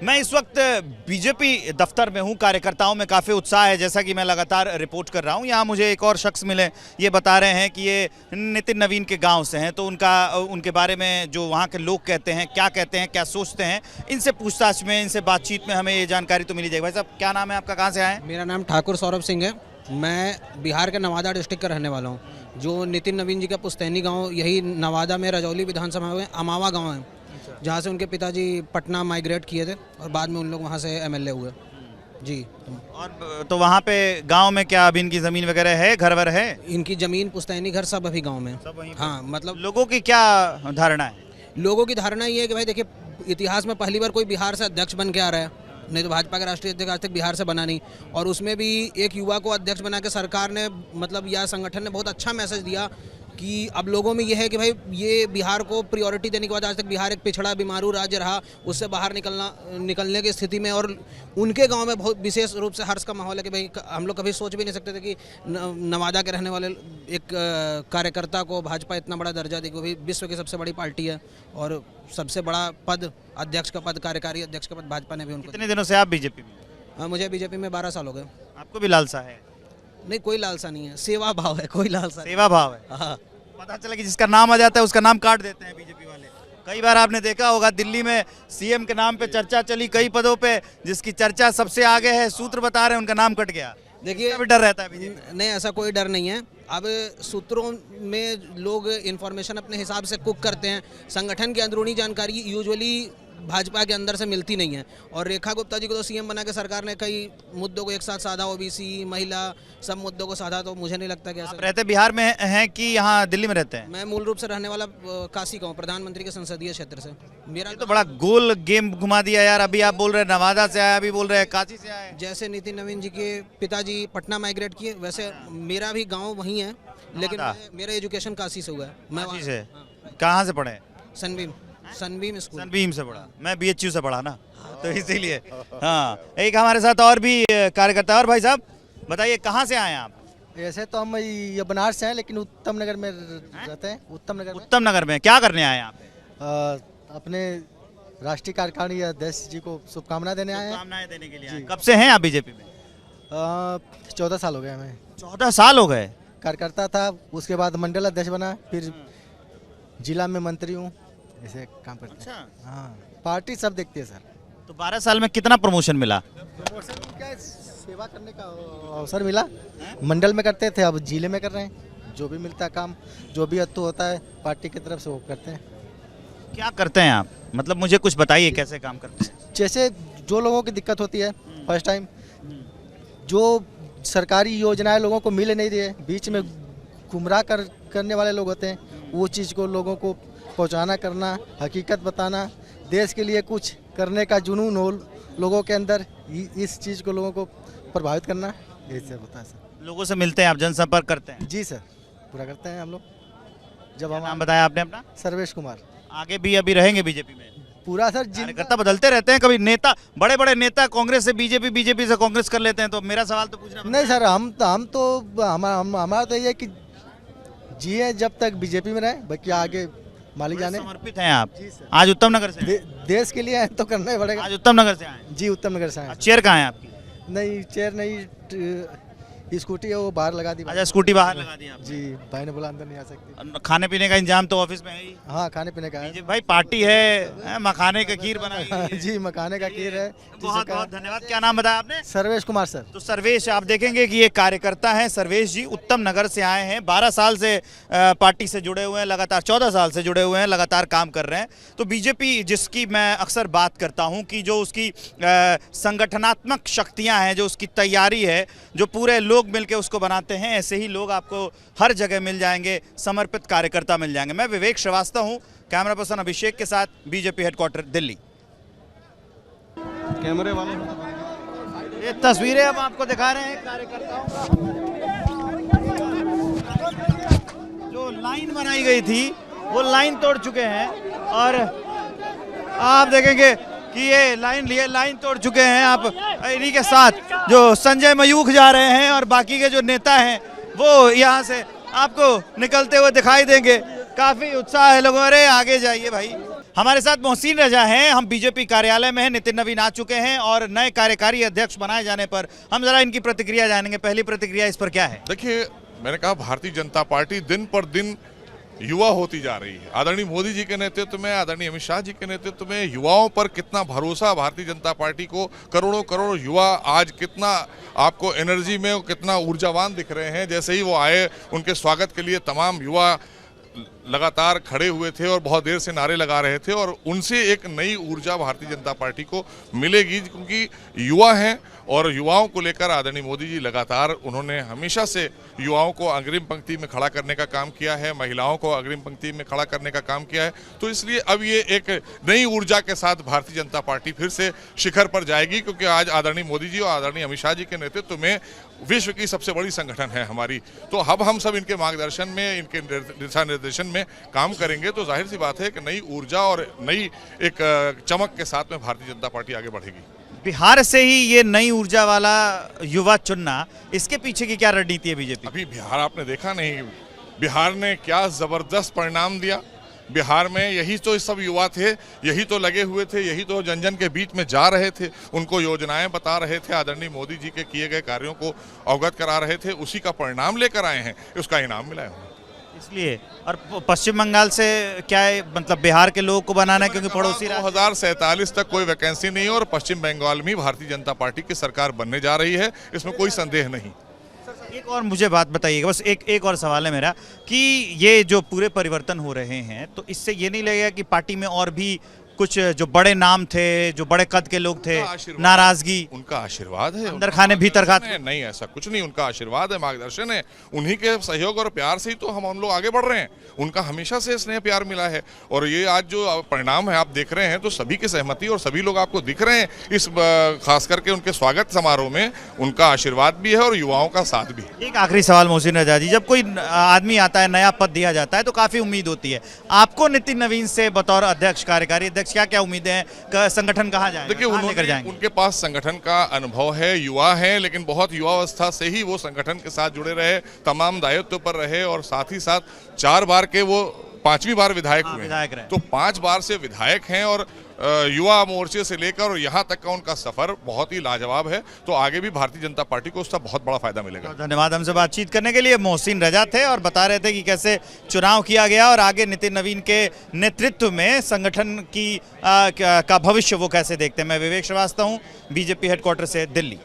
मैं इस वक्त बीजेपी दफ्तर में हूं। कार्यकर्ताओं में काफ़ी उत्साह है, जैसा कि मैं लगातार रिपोर्ट कर रहा हूं। यहाँ मुझे एक और शख्स मिले, ये बता रहे हैं कि ये नितिन नवीन के गांव से हैं, तो उनके बारे में जो वहाँ के लोग कहते हैं, क्या सोचते हैं, इनसे पूछताछ में, इनसे बातचीत में हमें ये जानकारी तो मिली जाएगी। भाई साहब, क्या नाम है आपका, कहाँ से आए? मेरा नाम ठाकुर सौरभ सिंह है। मैं बिहार के नवादा डिस्ट्रिक्ट का रहने वाला हूँ। जो नितिन नवीन जी का पुस्तैनी गांव यही नवादा में रजौली विधानसभा में अमावा गांव है, जहाँ से उनके पिताजी पटना माइग्रेट किए थे और बाद में उन लोग वहाँ से एमएलए हुए जी। और तो वहाँ पे गांव में क्या अभी इनकी ज़मीन वगैरह है, घर वर है? इनकी ज़मीन पुस्तैनी घर सब अभी गाँव में। हाँ, मतलब लोगों की क्या धारणा है? लोगों की धारणा ये है कि भाई देखिए, इतिहास में पहली बार कोई बिहार से अध्यक्ष बन के आ रहा है, नहीं तो भाजपा का राष्ट्रीय अध्यक्ष आज तक बिहार से बना नहीं। और उसमें भी एक युवा को अध्यक्ष बना के सरकार ने, मतलब या संगठन ने बहुत अच्छा मैसेज दिया कि अब लोगों में ये है कि भाई ये बिहार को प्रायोरिटी देने के बाद आज तक बिहार एक पिछड़ा बीमारू राज्य रहा, उससे बाहर निकलने की स्थिति में। और उनके गांव में बहुत विशेष रूप से हर्ष का माहौल है कि भाई हम लोग कभी सोच भी नहीं सकते थे कि नवादा के रहने वाले एक कार्यकर्ता को भाजपा इतना बड़ा दर्जा देगी। वो भी विश्व की सबसे बड़ी पार्टी है और सबसे बड़ा पद, अध्यक्ष का पद, कार्यकारी अध्यक्ष का पद भाजपा ने भी उनको। कितने दिनों से आप बीजेपी में? हाँ, मुझे बीजेपी में 12 साल हो गए। आपको भी लालसा है? नहीं, कोई लालसा नहीं है, सेवा भाव है, कोई लालसा नहीं। सेवा भाव है। हाँ, पता चला कि जिसका नाम आ जाता है उसका नाम काट देते हैं बीजेपी वाले। कई बार आपने देखा होगा, दिल्ली में सीएम के नाम पे चर्चा चली, कई पदों पे जिसकी चर्चा सबसे आगे है, सूत्र बता रहे हैं उनका नाम कट गया। देखिए, भी डर रहता है बीजेपी? नहीं, ऐसा कोई डर नहीं है। अब सूत्रों में लोग इन्फॉर्मेशन अपने हिसाब से कुक करते हैं। संगठन की अंदरूनी जानकारी यूजुअली भाजपा के अंदर से मिलती नहीं है। और रेखा गुप्ता जी को तो सीएम बना के सरकार ने कई मुद्दों को एक साथ साधा, ओबीसी, महिला, सब मुद्दों को साधा। तो मुझे नहीं लगता कि ऐसा। आप रहते बिहार में हैं कि यहाँ दिल्ली में रहते हैं? मैं मूल रूप से रहने वाला काशी का हूँ, प्रधानमंत्री के संसदीय क्षेत्र से। मेरा तो बड़ा गोल गेम घुमा दिया यार। अभी आप बोल रहे हैं नवादा से आया, अभी बोल रहे हैं काशी से आए। जैसे नितिन नवीन जी के पिताजी पटना माइग्रेट किए, वैसे मेरा भी गाँव वहीं है, लेकिन मेरा एजुकेशन काशी से हुआ है। मैं काशी से? कहाँ से पढ़े? Sunbeam school. सनबीम से पढ़ा? मैं बीएचयू से पढ़ा ना, तो इसीलिए। हाँ, एक हमारे साथ और भी कार्यकर्ता। और भाई साहब बताइए, कहाँ से आए आप? ऐसे तो हम ये बनारस से हैं, लेकिन उत्तम नगर में रहते हैं। उत्तम नगर में क्या करने आए आप? अपने राष्ट्रीय कार्यकारिणी अध्यक्ष जी को शुभकामनाएं देने आए हैं। शुभकामनाएं देने के लिए आए। कब से हैं आप बीजेपी में? 14 साल हो गए हमें। 14 साल हो गए? कार्यकर्ता था, उसके बाद मंडल अध्यक्ष बना, फिर जिला में मंत्री हूँ, ऐसे काम करते हैं। हाँ, पार्टी सब देखती है सर। तो 12 साल में कितना प्रमोशन मिला? प्रमोशन क्या, सेवा करने का अवसर मिला। मंडल में करते थे, अब जिले में कर रहे हैं। जो भी मिलता है काम, जो भी अत्तु होता है पार्टी की तरफ से वो करते हैं। क्या करते हैं आप? मतलब मुझे कुछ बताइए, कैसे काम करते हैं? जैसे जो लोगों की दिक्कत होती है, फर्स्ट टाइम जो सरकारी योजनाएं लोगों को मिल नहीं रही है, बीच में गुमराह करने वाले लोग होते हैं, वो चीज़ को लोगों को पहुंचाना, करना, हकीकत बताना, देश के लिए कुछ करने का जुनून हो लोगों के अंदर, इस चीज़ को लोगों को प्रभावित करना, यही सब होता है सर। लोगों से मिलते हैं आप, जनसंपर्क करते हैं? जी सर, पूरा करते हैं हम लोग। जब हम नाम बताया आपने अपना? सर्वेश कुमार। आगे भी अभी रहेंगे बीजेपी में? पूरा सर, कार्यकर्ता बदलते रहते हैं, कभी नेता, बड़े बड़े नेता कांग्रेस से बीजेपी, बीजेपी से कांग्रेस कर लेते हैं। तो मेरा सवाल तो पूछना नहीं सर, हमारा तो ये है कि जिए जब तक बीजेपी में रहे, बाकी आगे मालिक जाने। समर्पित हैं आप? आज उत्तम नगर से? देश के लिए तो करना ही पड़ेगा। आज उत्तम नगर से आए? जी, उत्तम नगर से आए। चेयर कहाँ है आपकी? नहीं, चेयर नहीं, स्कूटी है, वो बाहर लगा दी। अच्छा, स्कूटी बाहर लगा दी आपने? जी, भाई ने बोला अंदर नहीं आ सकती। खाने पीने का इंतजाम तो ऑफिस में है ही? हाँ, खाने पीने का है भाई, पार्टी है, मखाने का खीर बनाई। जी, मखाने का खीर है। बहुत बहुत धन्यवाद। क्या नाम बताया आपने? सर्वेश कुमार सर। तो सर्वेश, आप देखेंगे कि ये कार्यकर्ता हैं सर्वेश जी, उत्तम नगर से आए हैं, 12 साल से पार्टी से जुड़े हुए हैं, लगातार 14 साल से जुड़े हुए हैं, लगातार काम कर रहे हैं। तो बीजेपी, जिसकी मैं अक्सर बात करता हूं कि जो उसकी संगठनात्मक शक्तियां हैं, जो उसकी तैयारी है, जो पूरे लोग मिलकर उसको बनाते हैं, ऐसे ही लोग आपको हर जगह मिल जाएंगे, समर्पित कार्यकर्ता मिल जाएंगे। मैं विवेक श्रीवास्तव हूं, कैमरा पर्सन अभिषेक के साथ, बीजेपी हेडक्वार्टर दिल्ली। कैमरे वाले ये तस्वीरें हम आपको दिखा रहे हैं कार्यकर्ताओं का। जो लाइन बनाई गई थी वो लाइन तोड़ चुके हैं, और आप देखेंगे कि ये लाइन तोड़ चुके हैं। आप इन्हीं के साथ जो संजय मयूख जा रहे हैं और बाकी के जो नेता हैं वो यहाँ से आपको निकलते हुए दिखाई देंगे। काफी उत्साह है लोगों। अरे आगे जाइए भाई। हमारे साथ मोहसिन रजा हैं, हम बीजेपी कार्यालय में हैं, नितिन नवीन आ चुके हैं और नए कार्यकारी अध्यक्ष बनाए जाने पर हम जरा इनकी प्रतिक्रिया जानेंगे। पहली प्रतिक्रिया इस पर क्या है? देखिए, मैंने कहा भारतीय जनता पार्टी दिन पर दिन युवा होती जा रही है। आदरणीय मोदी जी के नेतृत्व में, आदरणीय अमित शाह जी के नेतृत्व में युवाओं पर कितना भरोसा भारतीय जनता पार्टी को, करोड़ों करोड़ युवा आज कितना आपको एनर्जी में कितना ऊर्जावान दिख रहे हैं। जैसे ही वो आए, उनके स्वागत के लिए तमाम युवा लगातार खड़े हुए थे और बहुत देर से नारे लगा रहे थे और उनसे एक नई ऊर्जा भारतीय जनता पार्टी को मिलेगी, क्योंकि युवा हैं और युवाओं को लेकर आदरणीय मोदी जी लगातार, उन्होंने हमेशा से युवाओं को अग्रिम पंक्ति में खड़ा करने का काम किया है, महिलाओं को अग्रिम पंक्ति में खड़ा करने का काम किया है। तो इसलिए अब ये एक नई ऊर्जा के साथ भारतीय जनता पार्टी फिर से शिखर पर जाएगी, क्योंकि आज आदरणीय मोदी जी और आदरणीय अमित शाह जी के नेतृत्व में विश्व की सबसे बड़ी संगठन है हमारी। तो अब हम सब इनके मार्गदर्शन में, इनके दिशा निर्देशन में काम करेंगे तो जाहिर सी बात है कि नई ऊर्जा और नई एक चमक के साथ में भारतीय जनता पार्टी आगे बढ़ेगी। बिहार से ही ये नई ऊर्जा वाला युवा चुनना, इसके पीछे की क्या रणनीति है बीजेपी? अभी बिहार आपने देखा नहीं, बिहार ने क्या जबरदस्त परिणाम दिया। बिहार में यही तो सब युवा थे, यही तो लगे हुए थे, यही तो जन जन के बीच में जा रहे थे, उनको योजनाएं बता रहे थे, आदरणीय मोदी जी के किए गए कार्यों को अवगत करा रहे थे, उसी का परिणाम लेकर आए हैं, उसका इनाम मिला है। इसलिए और पश्चिम बंगाल से क्या है, मतलब बिहार के लोगों को बनाना है, क्योंकि पड़ोसी 2047 तक कोई वैकेंसी नहीं है और पश्चिम बंगाल में भारतीय जनता पार्टी की सरकार बनने जा रही है, इसमें कोई संदेह नहीं। एक और मुझे बात बताइएगा, बस एक और सवाल है मेरा कि ये जो पूरे परिवर्तन हो रहे हैं तो इससे ये नहीं लगेगा कि पार्टी में और भी कुछ जो बड़े नाम थे, जो बड़े कद के लोग थे, नाराजगी? उनका आशीर्वाद है, अंदर खाने भीतर खाते नहीं, ऐसा कुछ नहीं, उनका आशीर्वाद है, मार्गदर्शन है, उन्हीं के सहयोग और प्यार से ही तो हम लोग आगे बढ़ रहे हैं। उनका हमेशा से स्नेह प्यार मिला है और ये आज जो परिणाम है आप देख रहे हैं तो सभी की सहमति और सभी लोग आपको दिख रहे हैं इस खास करके उनके स्वागत समारोह में, उनका आशीर्वाद भी है और युवाओं का साथ भी है। एक आखिरी सवाल मोहसिन रजा जी, जब कोई आदमी आता है, नया पद दिया जाता है तो काफी उम्मीद होती है। आपको नितिन नवीन से बतौर अध्यक्ष, कार्यकारी अध्यक्ष, क्या क्या उम्मीदें हैं? संगठन कहाँ जाएगा? देखिए, उनके पास संगठन का अनुभव है, युवा है, लेकिन बहुत युवावस्था से ही वो संगठन के साथ जुड़े रहे, तमाम दायित्व पर रहे और साथ ही साथ 4 बार के वो 5वीं बार विधायक हुए, तो 5 बार से विधायक हैं और युवा मोर्चे से लेकर और यहाँ तक का उनका सफर बहुत ही लाजवाब है। तो आगे भी भारतीय जनता पार्टी को उसका बहुत बड़ा फायदा मिलेगा। धन्यवाद हमसे बातचीत करने के लिए। मोहसिन रजा थे और बता रहे थे कि कैसे चुनाव किया गया और आगे नितिन नवीन के नेतृत्व में संगठन की का भविष्य वो कैसे देखते हैं। मैं विवेक श्रीवास्तव हूँ, बीजेपी हेडक्वार्टर से दिल्ली।